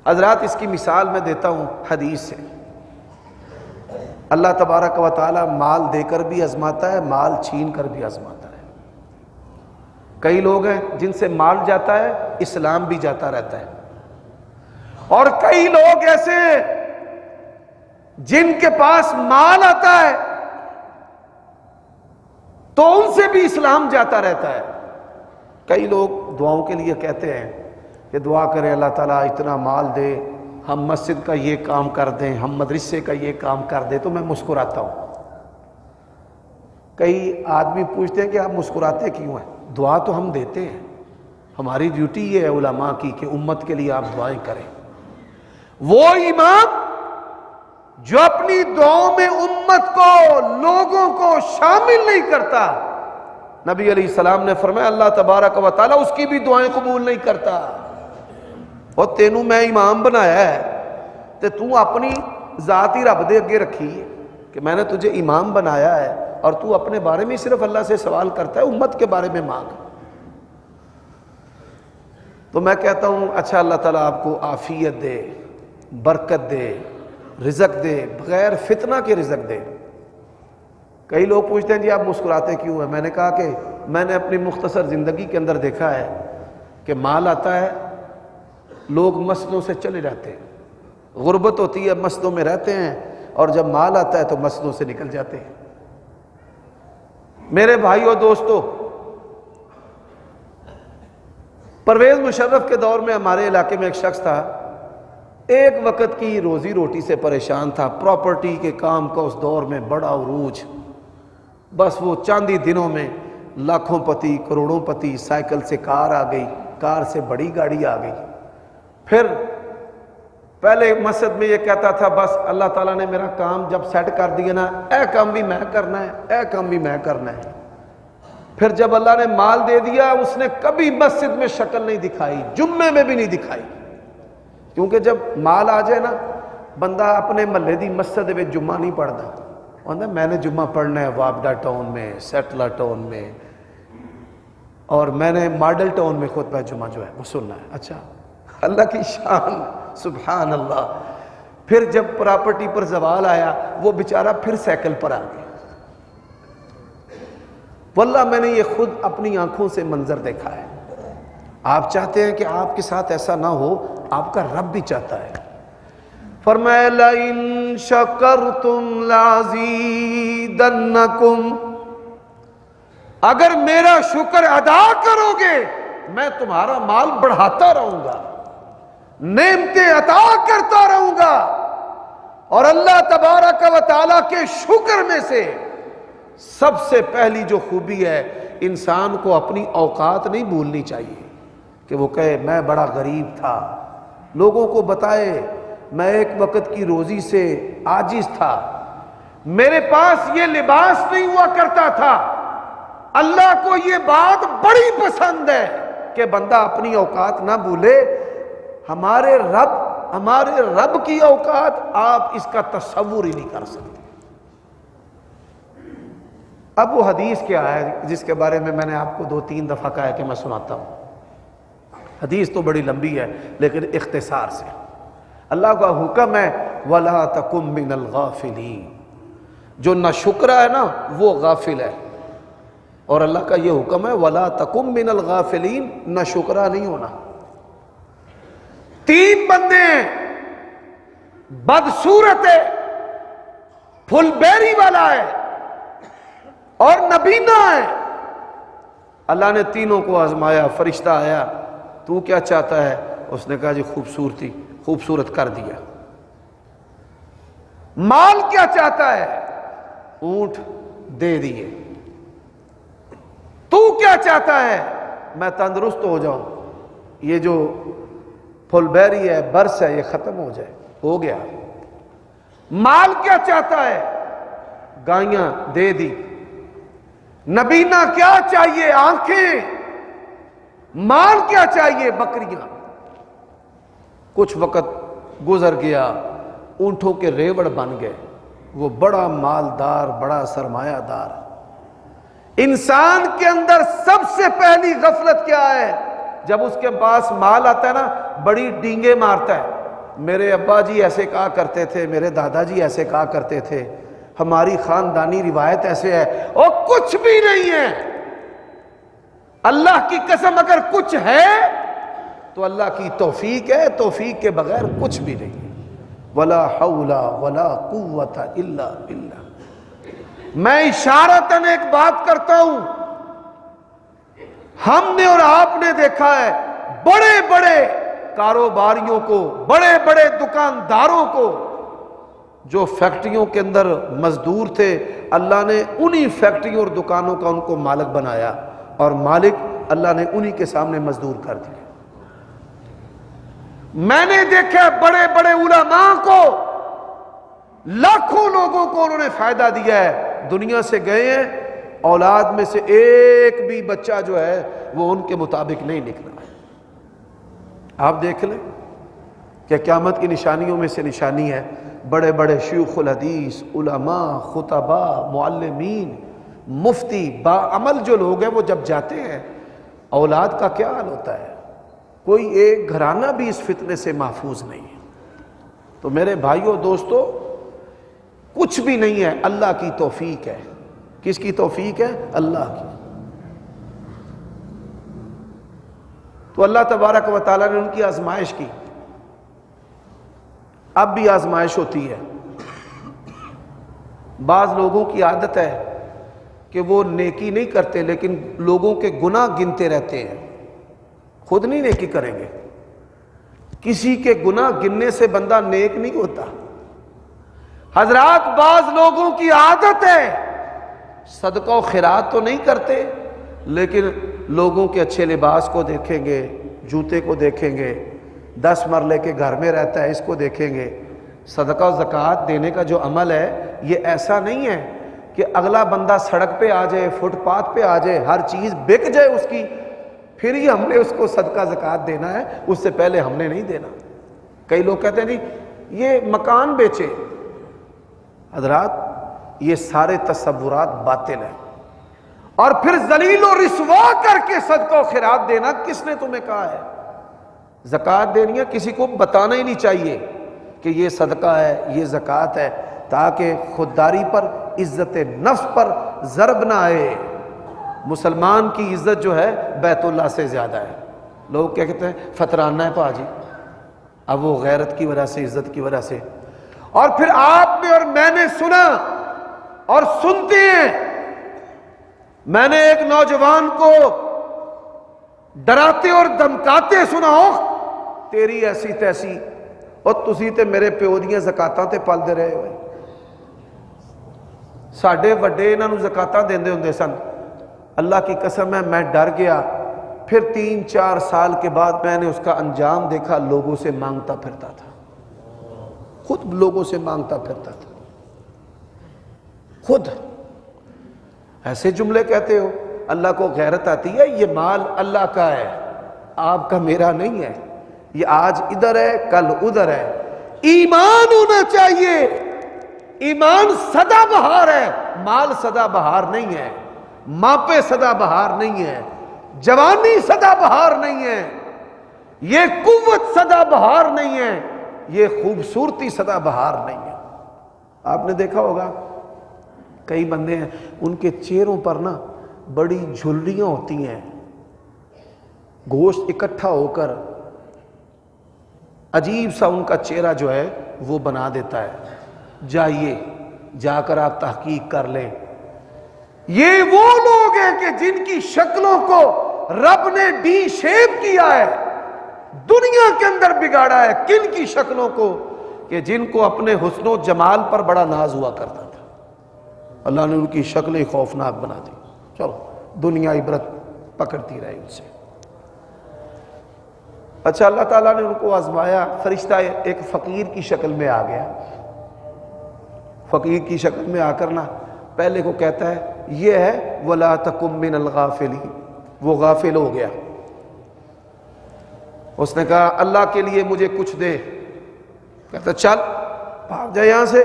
حضرات اس کی مثال میں دیتا ہوں حدیث سے۔ اللہ تبارک و تعالی مال دے کر بھی آزماتا ہے، مال چھین کر بھی آزماتا ہے۔ کئی لوگ ہیں جن سے مال جاتا ہے، اسلام بھی جاتا رہتا ہے، اور کئی لوگ ایسے ہیں جن کے پاس مال آتا ہے تو ان سے بھی اسلام جاتا رہتا ہے۔ کئی لوگ دعاؤں کے لیے کہتے ہیں کہ دعا کریں اللہ تعالیٰ اتنا مال دے، ہم مسجد کا یہ کام کر دیں، ہم مدرسے کا یہ کام کر دیں، تو میں مسکراتا ہوں۔ کئی آدمی پوچھتے ہیں کہ آپ مسکراتے کیوں ہیں؟ دعا تو ہم دیتے ہیں، ہماری ڈیوٹی یہ ہے علماء کی کہ امت کے لیے آپ دعائیں کریں۔ وہ امام جو اپنی دعاؤں میں امت کو، لوگوں کو شامل نہیں کرتا، نبی علیہ السلام نے فرمایا اللہ تبارک و تعالیٰ اس کی بھی دعائیں قبول نہیں کرتا۔ اور تینوں میں امام بنایا ہے تے تو اپنی ذات ہی رب دے اگے رکھی ہے کہ میں نے تجھے امام بنایا ہے اور تو اپنے بارے میں صرف اللہ سے سوال کرتا ہے، امت کے بارے میں مانگ۔ تو میں کہتا ہوں اچھا اللہ تعالیٰ آپ کو عافیت دے، برکت دے، رزق دے، بغیر فتنہ کے رزق دے۔ کئی لوگ پوچھتے ہیں جی آپ مسکراتے کیوں ہیں؟ میں نے کہا کہ میں نے اپنی مختصر زندگی کے اندر دیکھا ہے کہ مال آتا ہے، لوگ مسجدوں سے چلے جاتے ہیں، غربت ہوتی ہے مسجدوں میں رہتے ہیں، اور جب مال آتا ہے تو مسجدوں سے نکل جاتے ہیں۔ میرے بھائیو دوستو، پرویز مشرف کے دور میں ہمارے علاقے میں ایک شخص تھا، ایک وقت کی روزی روٹی سے پریشان تھا، پراپرٹی کے کام کا اس دور میں بڑا عروج، بس وہ چاندی دنوں میں لاکھوں پتی، کروڑوں پتی، سائیکل سے کار آ گئی، کار سے بڑی گاڑی آ گئی۔ پھر پہلے مسجد میں یہ کہتا تھا بس اللہ تعالیٰ نے میرا کام جب سیٹ کر دیا نا، اے کام بھی میں کرنا ہے، اے کام بھی میں کرنا ہے۔ پھر جب اللہ نے مال دے دیا، اس نے کبھی مسجد میں شکل نہیں دکھائی، جمعے میں بھی نہیں دکھائی، کیونکہ جب مال آ جائے نا بندہ اپنے محلے دی مسجد میں جمعہ نہیں پڑھتا، کہتا میں نے جمعہ پڑھنا ہے وابڈا ٹاؤن میں، سیٹلا ٹاؤن میں، اور میں نے ماڈل ٹاؤن میں خطبہ جمعہ جو ہے وہ سننا ہے۔ اچھا، اللہ کی شان، سبحان اللہ. پھر جب پراپرٹی پر زوال آیا وہ بیچارہ پھر سائیکل پر آ گیا. واللہ میں نے یہ خود اپنی آنکھوں سے منظر دیکھا ہے. آپ چاہتے ہیں کہ آپ کے ساتھ ایسا نہ ہو, آپ کا رب بھی چاہتا ہے. فرمایا لَإِن شَكَرْتُمْ لَأَزِيدَنَّكُمْ, اگر میرا شکر ادا کرو گے میں تمہارا مال بڑھاتا رہوں گا, نعمتیں عطا کرتا رہوں گا. اور اللہ تبارک و تعالیٰ کے شکر میں سے سب سے پہلی جو خوبی ہے, انسان کو اپنی اوقات نہیں بھولنی چاہیے کہ وہ کہے میں بڑا غریب تھا, لوگوں کو بتائے میں ایک وقت کی روزی سے عاجز تھا, میرے پاس یہ لباس نہیں ہوا کرتا تھا. اللہ کو یہ بات بڑی پسند ہے کہ بندہ اپنی اوقات نہ بھولے. ہمارے رب کی اوقات آپ اس کا تصور ہی نہیں کر سکتے. اب وہ حدیث کیا ہے جس کے بارے میں نے آپ کو 2-3 دفعہ کہا ہے کہ میں سناتا ہوں. حدیث تو بڑی لمبی ہے لیکن اختصار سے. اللہ کا حکم ہے وَلَا تَكُن مِّنَ الْغَافِلِينَ, جو نہ شکرہ ہے نا وہ غافل ہے. اور اللہ کا یہ حکم ہے وَلَا تَكُن مِّنَ الْغَافِلِينَ, نہ شکرہ نہیں ہونا. 3 بندے ہیں, بدصورت ہے, پھل بیری والا ہے اور نبینا ہے. اللہ نے تینوں کو آزمایا. فرشتہ آیا, تو کیا چاہتا ہے؟ اس نے کہا جی خوبصورت کر دیا. مال کیا چاہتا ہے؟ اونٹ دے دیے. تو کیا چاہتا ہے؟ میں تندرست ہو جاؤں, یہ جو پھل بیری ہے برس ہے یہ ختم ہو جائے. ہو گیا. مال کیا چاہتا ہے؟ گائیاں دے دی. نبینا کیا چاہیے؟ آنکھیں. مال کیا چاہیے؟ بکریاں. کچھ وقت گزر گیا, اونٹوں کے ریوڑ بن گئے. وہ بڑا مالدار, بڑا سرمایہ دار. انسان کے اندر سب سے پہلی غفلت کیا ہے؟ جب اس کے پاس مال آتا ہے نا بڑی ڈینگے مارتا ہے. میرے ابا جی ایسے کہا کرتے تھے, میرے دادا جی ایسے کہا کرتے تھے, ہماری خاندانی روایت ایسے ہے. اور کچھ بھی نہیں ہے. اللہ کی قسم اگر کچھ ہے تو اللہ کی توفیق ہے, توفیق کے بغیر کچھ بھی نہیں ہے. ولا حول ولا قوت الا باللہ. میں اشارتاً ایک بات کرتا ہوں, ہم نے اور آپ نے دیکھا ہے بڑے بڑے کاروباریوں کو, بڑے بڑے دکانداروں کو جو فیکٹریوں کے اندر مزدور تھے, اللہ نے انہی فیکٹریوں اور دکانوں کا ان کو مالک بنایا, اور مالک اللہ نے انہی کے سامنے مزدور کر دیا. میں نے دیکھا بڑے بڑے علماء کو, لاکھوں لوگوں کو انہوں نے فائدہ دیا ہے. دنیا سے گئے ہیں, اولاد میں سے ایک بھی بچہ جو ہے وہ ان کے مطابق نہیں نکلا. آپ دیکھ لیں کہ قیامت کی نشانیوں میں سے نشانی ہے بڑے بڑے شیوخ الحدیث, علماء, خطباء, معلمین, مفتی, باعمل جو لوگ ہیں وہ جب جاتے ہیں اولاد کا کیا حال ہوتا ہے. کوئی ایک گھرانہ بھی اس فتنے سے محفوظ نہیں ہے. تو میرے بھائیوں دوستو, کچھ بھی نہیں ہے, اللہ کی توفیق ہے. کس کی توفیق ہے؟ اللہ کی. تو اللہ تبارک و تعالیٰ نے ان کی آزمائش کی. اب بھی آزمائش ہوتی ہے. بعض لوگوں کی عادت ہے کہ وہ نیکی نہیں کرتے لیکن لوگوں کے گناہ گنتے رہتے ہیں, خود نہیں نیکی کریں گے. کسی کے گناہ گننے سے بندہ نیک نہیں ہوتا. حضرات بعض لوگوں کی عادت ہے صدقہ و خیرات تو نہیں کرتے لیکن لوگوں کے اچھے لباس کو دیکھیں گے, جوتے کو دیکھیں گے, 10 مرلے کے گھر میں رہتا ہے اس کو دیکھیں گے. صدقہ و زکوٰۃ دینے کا جو عمل ہے یہ ایسا نہیں ہے کہ اگلا بندہ سڑک پہ آ جائے, فٹ پاتھ پہ آ جائے, ہر چیز بک جائے اس کی, پھر ہی ہم نے اس کو صدقہ زکوٰۃ دینا ہے, اس سے پہلے ہم نے نہیں دینا. کئی لوگ کہتے ہیں نہیں یہ مکان بیچے. حضرات یہ سارے تصورات باطل ہیں. اور پھر ذلیل و رسوا کر کے صدقہ و خیرات دینا کس نے تمہیں کہا ہے؟ زکوٰۃ دینی ہے کسی کو بتانا ہی نہیں چاہیے کہ یہ صدقہ ہے، یہ زکوٰۃ ہے، تاکہ خودداری پر، عزت نفس پر ضرب نہ آئے۔ مسلمان کی عزت جو ہے بیت اللہ سے زیادہ ہے۔ لوگ کیا کہتے ہیں فطرانہ ہے پاجی، اب وہ غیرت کی وجہ سے، عزت کی وجہ سے۔ اور پھر آپ نے اور میں نے سنا اور سنتے ہیں، میں نے ایک نوجوان کو ڈراتے اور دھمکاتے سنا، ہو تیری ایسی تیسی، اور تسی تے میرے پیو دیاں زکاتاں تے پل دے رہے ہوئے۔ ساڈے وڈے انہاں نوں زکاتاں دیندے ہوندے سن، اللہ کی قسم ہے میں ڈر گیا۔ پھر 3-4 سال کے بعد میں نے اس کا انجام دیکھا، لوگوں سے مانگتا پھرتا تھا، خود لوگوں سے مانگتا پھرتا تھا، خود ایسے جملے کہتے ہو۔ اللہ کو غیرت آتی ہے، یہ مال اللہ کا ہے، آپ کا میرا نہیں ہے، یہ آج ادھر ہے کل ادھر ہے۔ ایمان ہونا چاہیے، ایمان سدا بہار ہے، مال سدا بہار نہیں ہے، ماپے سدا بہار نہیں ہے، جوانی سدا بہار نہیں ہے، یہ قوت سدا بہار نہیں ہے، یہ خوبصورتی سدا بہار نہیں ہے۔ آپ نے دیکھا ہوگا کئی بندے ہیں ان کے چہروں پر نا بڑی جھریاں ہوتی ہیں، گوشت اکٹھا ہو کر عجیب سا ان کا چہرہ جو ہے وہ بنا دیتا ہے۔ جائیے جا کر آپ تحقیق کر لیں، یہ وہ لوگ ہیں کہ جن کی شکلوں کو رب نے ڈی شیپ کیا ہے، دنیا کے اندر بگاڑا ہے۔ کن کی شکلوں کو؟ کہ جن کو اپنے حسن و جمال پر بڑا ناز ہوا کرتا تھا، اللہ نے ان کی شکلیں خوفناک بنا دی۔ چلو دنیا عبرت پکڑتی رہی ان سے۔ اچھا اللہ تعالیٰ نے ان کو آزمایا، فرشتہ ایک فقیر کی شکل میں آ گیا، فقیر کی شکل میں آ کر نا پہلے کو کہتا ہے یہ ہے وَلَا تَكُن مِّنَ الْغَافِلِينَ، وہ غافل ہو گیا۔ اس نے کہا اللہ کے لیے مجھے کچھ دے، کہتا چل بھاگ جا یہاں سے،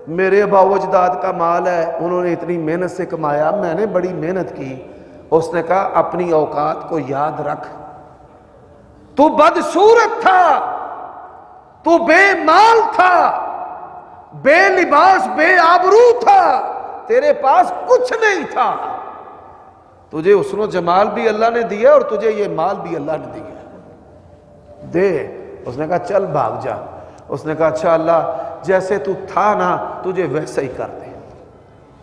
میرے ابا و اجداد کا مال ہے، انہوں نے اتنی محنت سے کمایا، میں نے بڑی محنت کی۔ اس نے کہا اپنی اوقات کو یاد رکھ، تو بدصورت تھا، تو بے مال تھا، بے لباس، بے آبرو تھا، تیرے پاس کچھ نہیں تھا، تجھے حسن و جمال بھی اللہ نے دیا اور تجھے یہ مال بھی اللہ نے دیا، دے۔ اس نے کہا چل بھاگ جا۔ اس نے کہا اچھا اللہ جیسے تو تھا نا تجھے ویسے ہی کر دے۔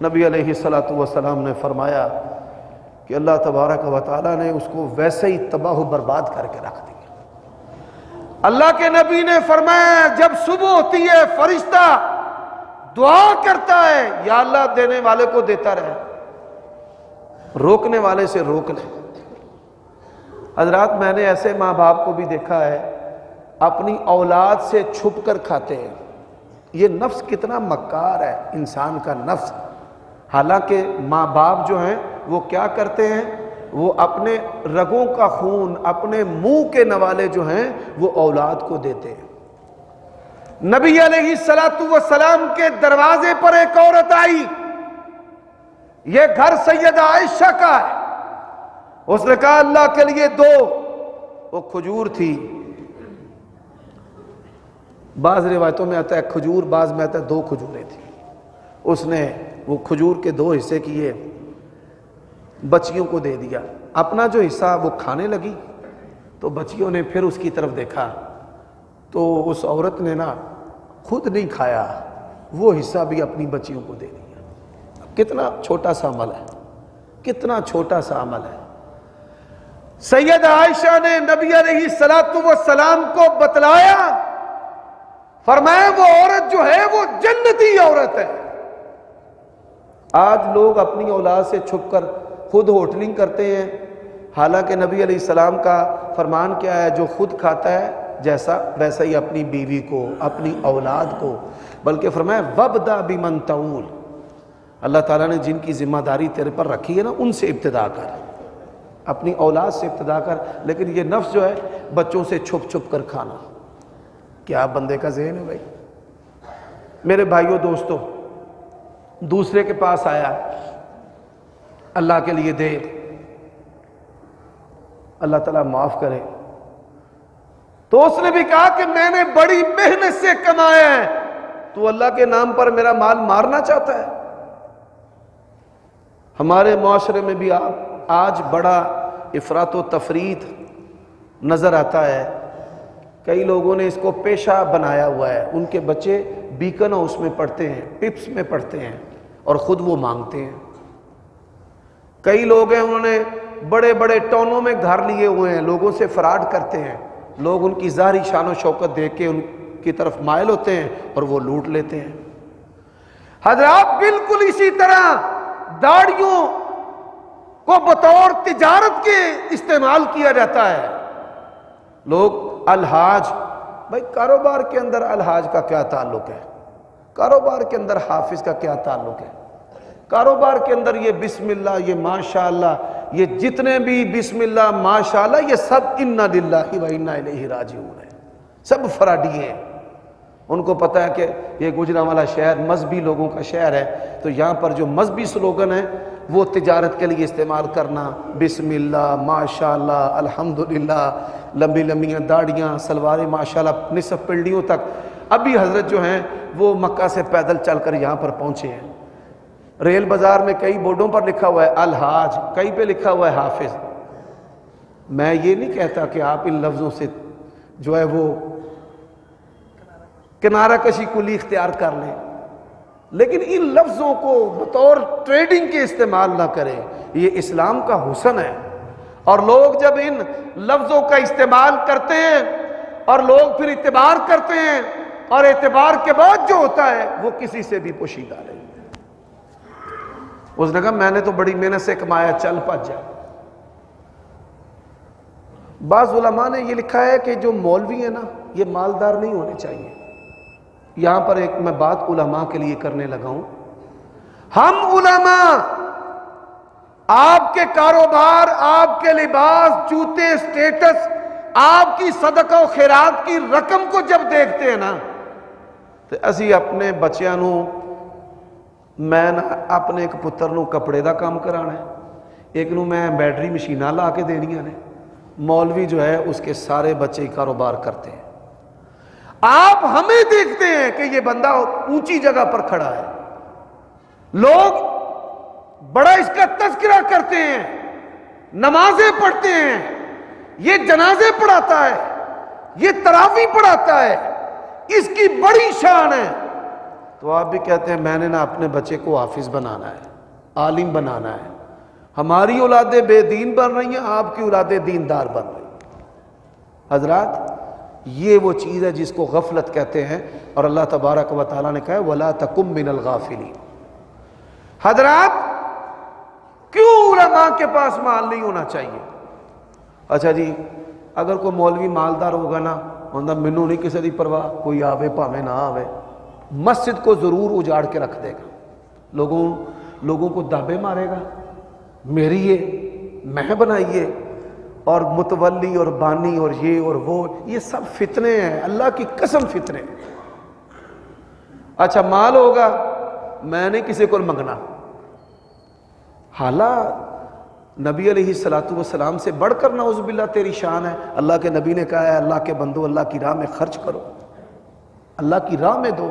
نبی علیہ السلام نے فرمایا کہ اللہ تبارک و تعالیٰ نے اس کو ویسے ہی تباہ و برباد کر کے رکھ دیا۔ اللہ کے نبی نے فرمایا جب صبح ہوتی ہے فرشتہ دعا کرتا ہے یا اللہ دینے والے کو دیتا رہے، روکنے والے سے روک لے۔ حضرات میں نے ایسے ماں باپ کو بھی دیکھا ہے اپنی اولاد سے چھپ کر کھاتے ہیں۔ یہ نفس کتنا مکار ہے، انسان کا نفس۔ حالانکہ ماں باپ جو ہیں وہ کیا کرتے ہیں، وہ اپنے رگوں کا خون، اپنے منہ کے نوالے جو ہیں وہ اولاد کو دیتے ہیں۔ نبی علیہ السلام کے دروازے پر ایک عورت آئی، یہ گھر سیدہ عائشہ کا ہے، اس نے کہا اللہ کے لیے دو، وہ کھجور تھی، بعض روایتوں میں آتا ہے کھجور، بعض میں آتا ہے 2 کھجوریں تھیں۔ اس نے وہ کھجور کے 2 حصے کیے، بچیوں کو دے دیا، اپنا جو حصہ وہ کھانے لگی تو بچیوں نے پھر اس کی طرف دیکھا تو اس عورت نے نا خود نہیں کھایا، وہ حصہ بھی اپنی بچیوں کو دے دیا۔ کتنا چھوٹا سا عمل ہے، کتنا چھوٹا سا عمل ہے۔ سیدہ عائشہ نے نبی علیہ السلام کو بتلایا، فرمایا وہ عورت جو ہے وہ جنتی عورت ہے۔ آج لوگ اپنی اولاد سے چھپ کر خود ہوٹلنگ کرتے ہیں، حالانکہ نبی علیہ السلام کا فرمان کیا ہے جو خود کھاتا ہے جیسا ویسا ہی اپنی بیوی کو، اپنی اولاد کو، بلکہ فرمایا وَابْدَأْ بِمَنْ تَعُولُ، اللہ تعالیٰ نے جن کی ذمہ داری تیرے پر رکھی ہے نا ان سے ابتدا کر، اپنی اولاد سے ابتدا کر۔ لیکن یہ نفس جو ہے بچوں سے چھپ چھپ کر کھانا، کیا بندے کا ذہن ہے بھائی؟ میرے بھائیوں دوستوں، دوسرے کے پاس آیا اللہ کے لیے دے، اللہ تعالیٰ معاف کرے، تو اس نے بھی کہا کہ میں نے بڑی محنت سے کمایا ہے، تو اللہ کے نام پر میرا مال مارنا چاہتا ہے؟ ہمارے معاشرے میں بھی آج بڑا افراط و تفریط نظر آتا ہے. کئی لوگوں نے اس کو پیشہ بنایا ہوا ہے. ان کے بچے بیکن ہاؤس میں پڑھتے ہیں، پپس میں پڑھتے ہیں، اور خود وہ مانگتے ہیں. کئی لوگ ہیں انہوں نے بڑے بڑے ٹاؤنوں میں گھر لیے ہوئے ہیں، لوگوں سے فراڈ کرتے ہیں. لوگ ان کی ظاہری شان و شوکت دیکھ کے ان کی طرف مائل ہوتے ہیں اور وہ لوٹ لیتے ہیں. حضرات بالکل اسی طرح داڑھیوں کو بطور تجارت کے استعمال کیا جاتا ہے. لوگ الحاج، بھائی کاروبار کے اندر الحاج کا کیا تعلق ہے؟ کاروبار کے اندر حافظ کا کیا تعلق ہے؟ کاروبار کے اندر یہ بسم اللہ، یہ ماشاءاللہ، یہ جتنے بھی بسم اللہ ماشاءاللہ، یہ سب انا للہ و انا الیہ راجعون ہیں، سب فراڈی ہیں. ان کو پتہ ہے کہ یہ گوجرانوالا شہر مذہبی لوگوں کا شہر ہے، تو یہاں پر جو مذہبی سلوگن ہے وہ تجارت کے لیے استعمال کرنا، بسم اللہ ماشاءاللہ الحمدللہ، لمبی لمبیاں داڑیاں، سلواریں ماشاءاللہ نصف پنڈلیوں تک. ابھی حضرت جو ہیں وہ مکہ سے پیدل چل کر یہاں پر پہنچے ہیں. ریل بازار میں کئی بورڈوں پر لکھا ہوا ہے الحاج، کئی پہ لکھا ہوا ہے حافظ. میں یہ نہیں کہتا کہ آپ ان لفظوں سے جو ہے وہ کنارہ کشی کلی اختیار کر لیں، لیکن ان لفظوں کو بطور ٹریڈنگ کے استعمال نہ کریں. یہ اسلام کا حسن ہے. اور لوگ جب ان لفظوں کا استعمال کرتے ہیں اور لوگ پھر اعتبار کرتے ہیں، اور اعتبار کے بعد جو ہوتا ہے وہ کسی سے بھی پوشیدہ نہیں. اس نے کہا میں نے تو بڑی محنت سے کمایا، چل پچ جا. بعض علماء نے یہ لکھا ہے کہ جو مولوی ہیں نا یہ مالدار نہیں ہونے چاہیے. یہاں پر ایک میں بات علماء کے لیے کرنے لگا ہوں. ہم علماء آپ کے کاروبار، آپ کے لباس، جوتے، سٹیٹس، آپ کی صدقہ و خیرات کی رقم کو جب دیکھتے ہیں نا تو اسی اپنے بچیاں نو، میں اپنے ایک پتر نو کپڑے دا کام کرانا ہے، ایک نو میں بیٹری مشیناں لا کے دینیاں نے. مولوی جو ہے اس کے سارے بچے کاروبار کرتے ہیں. آپ ہمیں دیکھتے ہیں کہ یہ بندہ اونچی جگہ پر کھڑا ہے، لوگ بڑا اس کا تذکرہ کرتے ہیں، نمازیں پڑھتے ہیں، یہ جنازے پڑھاتا ہے، یہ تراویح پڑھاتا ہے، اس کی بڑی شان ہے. تو آپ بھی کہتے ہیں میں نے نا اپنے بچے کو حافظ بنانا ہے، عالم بنانا ہے. ہماری اولادیں بے دین بن رہی ہیں، آپ کی اولادیں دیندار بن رہی ہیں. حضرات یہ وہ چیز ہے جس کو غفلت کہتے ہیں، اور اللہ تبارک و تعالیٰ نے کہا ہے وَلَا تَكُن مِّنَ الْغَافِلِينَ. حضرات کیوں علماء کے پاس مال نہیں ہونا چاہیے؟ اچھا جی اگر کوئی مولوی مالدار ہوگا نا، مینوں نہیں کسی دی پرواہ، کوئی آوے پاوے نہ آوے، مسجد کو ضرور اجاڑ کے رکھ دے گا، لوگوں کو دابے مارے گا، میری یہ میں بنائیے، اور متولی اور بانی اور یہ اور وہ، یہ سب فتنے ہیں، اللہ کی قسم فتنے. اچھا مال ہوگا، میں نے کسی کو منگنا، حالانکہ نبی علیہ الصلوۃ والسلام سے بڑھ کر نعوذ باللہ تیری شان ہے. اللہ کے نبی نے کہا ہے اللہ کے بندو اللہ کی راہ میں خرچ کرو، اللہ کی راہ میں دو.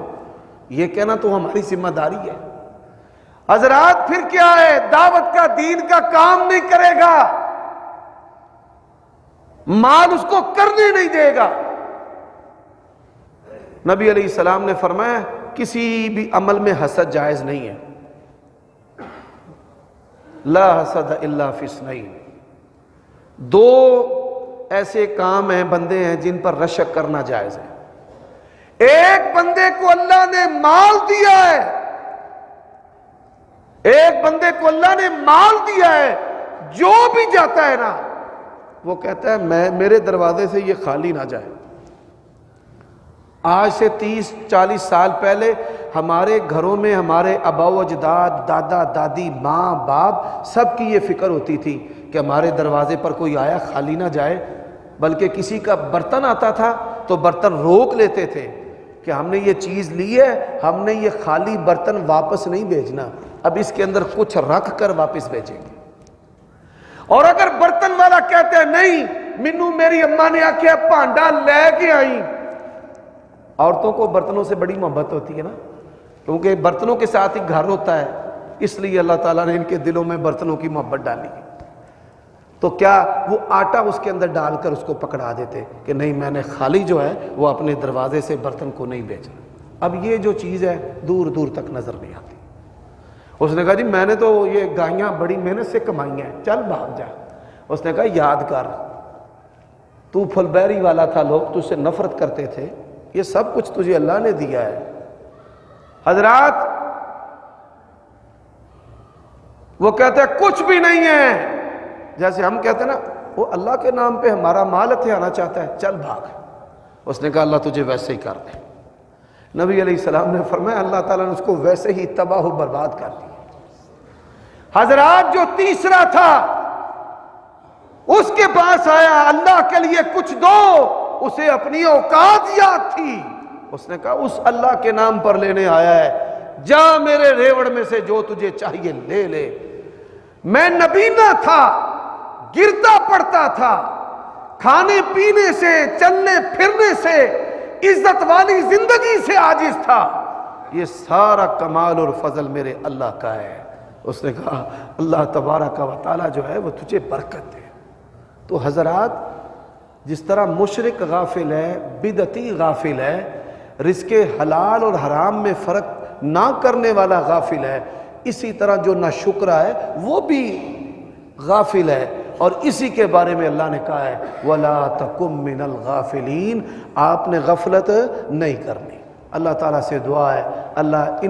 یہ کہنا تو ہماری ذمہ داری ہے. حضرات پھر کیا ہے، دعوت کا دین کا کام نہیں کرے گا، مال اس کو کرنے نہیں دے گا. نبی علیہ السلام نے فرمایا کسی بھی عمل میں حسد جائز نہیں ہے. لا حسد الا فی اثنین. دو ایسے کام ہیں، بندے ہیں جن پر رشک کرنا جائز ہے. ایک بندے کو اللہ نے مال دیا ہے، ایک بندے کو اللہ نے مال دیا ہے، جو بھی جاتا ہے نا وہ کہتا ہے میرے دروازے سے یہ خالی نہ جائے. آج سے 30-40 سال پہلے ہمارے گھروں میں ہمارے آبا و اجداد، دادا دادی، ماں باپ، سب کی یہ فکر ہوتی تھی کہ ہمارے دروازے پر کوئی آیا خالی نہ جائے. بلکہ کسی کا برتن آتا تھا تو برتن روک لیتے تھے کہ ہم نے یہ چیز لی ہے، ہم نے یہ خالی برتن واپس نہیں بھیجنا، اب اس کے اندر کچھ رکھ کر واپس بھیجیں گے. اور اگر برتن والا کہتے ہیں نہیں مینوں میری اماں نے آکھیا بھانڈا لے کے آئی. عورتوں کو برتنوں سے بڑی محبت ہوتی ہے نا, کیونکہ برتنوں کے ساتھ ہی گھر ہوتا ہے, اس لیے اللہ تعالیٰ نے ان کے دلوں میں برتنوں کی محبت ڈالی ہے. تو کیا وہ آٹا اس کے اندر ڈال کر اس کو پکڑا دیتے کہ نہیں میں نے خالی جو ہے وہ اپنے دروازے سے برتن کو نہیں بیچا. اب یہ جو چیز ہے دور دور تک نظر نہیں آتی. اس نے کہا جی میں نے تو یہ گائیاں بڑی محنت سے کمائی ہیں, چل بھاگ جا. اس نے کہا یاد کر تو پھل بیری والا تھا, لوگ تجھ سے نفرت کرتے تھے, یہ سب کچھ تجھے اللہ نے دیا ہے. حضرات وہ کہتے ہیں کچھ بھی نہیں ہے, جیسے ہم کہتے ہیں نا وہ اللہ کے نام پہ ہمارا مال ہتھیانا چاہتا ہے, چل بھاگ. اس نے کہا اللہ تجھے ویسے ہی کر دے. نبی علیہ السلام نے فرمایا اللہ تعالیٰ نے اس کو ویسے ہی تباہ و برباد کر دیا. حضرات جو تیسرا تھا اس کے پاس آیا, اللہ کے لیے کچھ دو, اسے اپنی اوقات یاد تھی. اس نے کہا اس اللہ کے نام پر لینے آیا ہے, جا میرے ریوڑ میں سے جو تجھے چاہیے لے لے. میں نبینا تھا, گرتا پڑتا تھا, کھانے پینے سے چلنے پھرنے سے عزت والی زندگی سے عاجز تھا, یہ سارا کمال اور فضل میرے اللہ کا ہے. اس نے کہا اللہ تبارک و تعالی جو ہے وہ تجھے برکت دے. تو حضرات جس طرح مشرک غافل ہے, بدعتی غافل ہے, رزق حلال اور حرام میں فرق نہ کرنے والا غافل ہے, اسی طرح جو ناشکرا ہے وہ بھی غافل ہے. اور اسی کے بارے میں اللہ نے کہا ہے وَلَا تَكُمْ مِنَ الْغَافِلِينَ, آپ نے غفلت نہیں کرنی. اللہ تعالیٰ سے دعا ہے اللہ